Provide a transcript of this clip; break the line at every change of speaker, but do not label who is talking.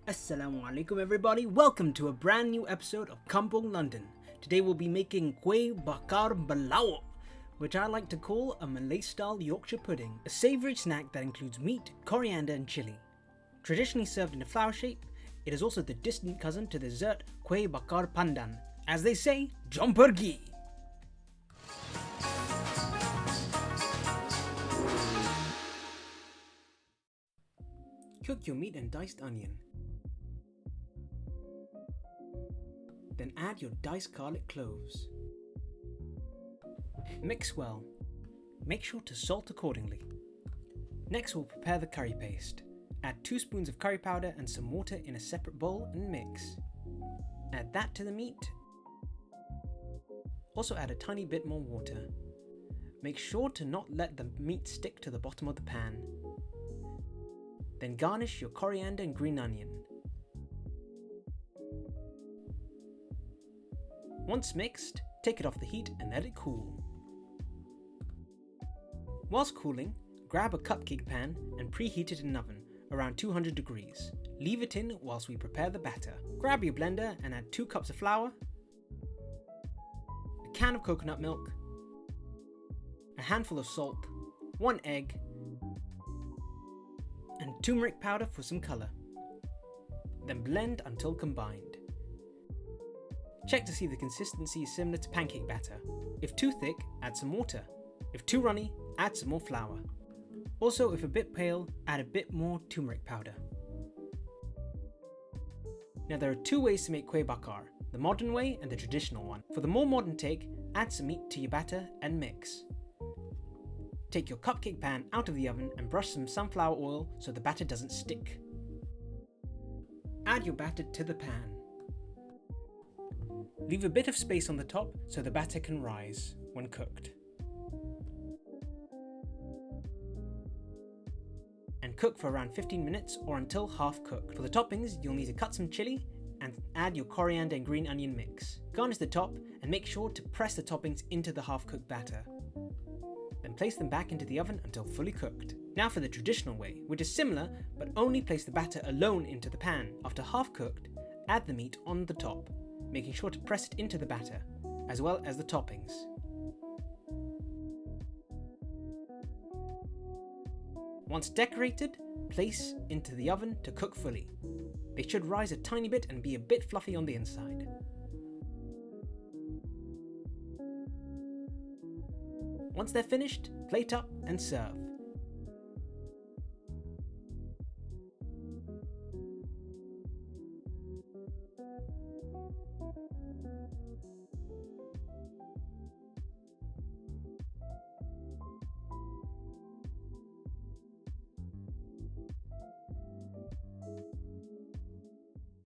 Assalamu alaikum everybody, welcome to a brand new episode of Kampong London. Today we'll be making Kuih Bakar Berlauk, which I like to call a Malay style Yorkshire pudding, a savoury snack that includes meat, coriander and chilli. Traditionally served in a flower shape, it is also the distant cousin to the dessert Kuih Bakar Pandan. As they say, jom pergi! Cook your meat and diced onion. Then add your diced garlic cloves. Mix well. Make sure to salt accordingly. Next we'll prepare the curry paste. Add 2 spoons of curry powder and some water in a separate bowl and mix. Add that to the meat. Also add a tiny bit more water. Make sure to not let the meat stick to the bottom of the pan. Then garnish your coriander and green onion. Once mixed, take it off the heat and let it cool. Whilst cooling, grab a cupcake pan and preheat it in an oven around 200 degrees. Leave it in whilst we prepare the batter. Grab your blender and add 2 cups of flour, a can of coconut milk, a handful of salt, 1 egg, and turmeric powder for some colour. Then blend until combined. Check to see the consistency is similar to pancake batter. If too thick, add some water. If too runny, add some more flour. Also, if a bit pale, add a bit more turmeric powder. Now there are 2 ways to make Kuih Bakar, the modern way and the traditional one. For the more modern take, add some meat to your batter and mix. Take your cupcake pan out of the oven and brush some sunflower oil so the batter doesn't stick. Add your batter to the pan. Leave a bit of space on the top so the batter can rise when cooked. And cook for around 15 minutes or until half cooked. For the toppings, you'll need to cut some chilli and add your coriander and green onion mix. Garnish the top and make sure to press the toppings into the half-cooked batter. Then place them back into the oven until fully cooked. Now for the traditional way, which is similar but only place the batter alone into the pan. After half cooked, add the meat on the top, making sure to press it into the batter, as well as the toppings. Once decorated, place into the oven to cook fully. They should rise a tiny bit and be a bit fluffy on the inside. Once they're finished, plate up and serve.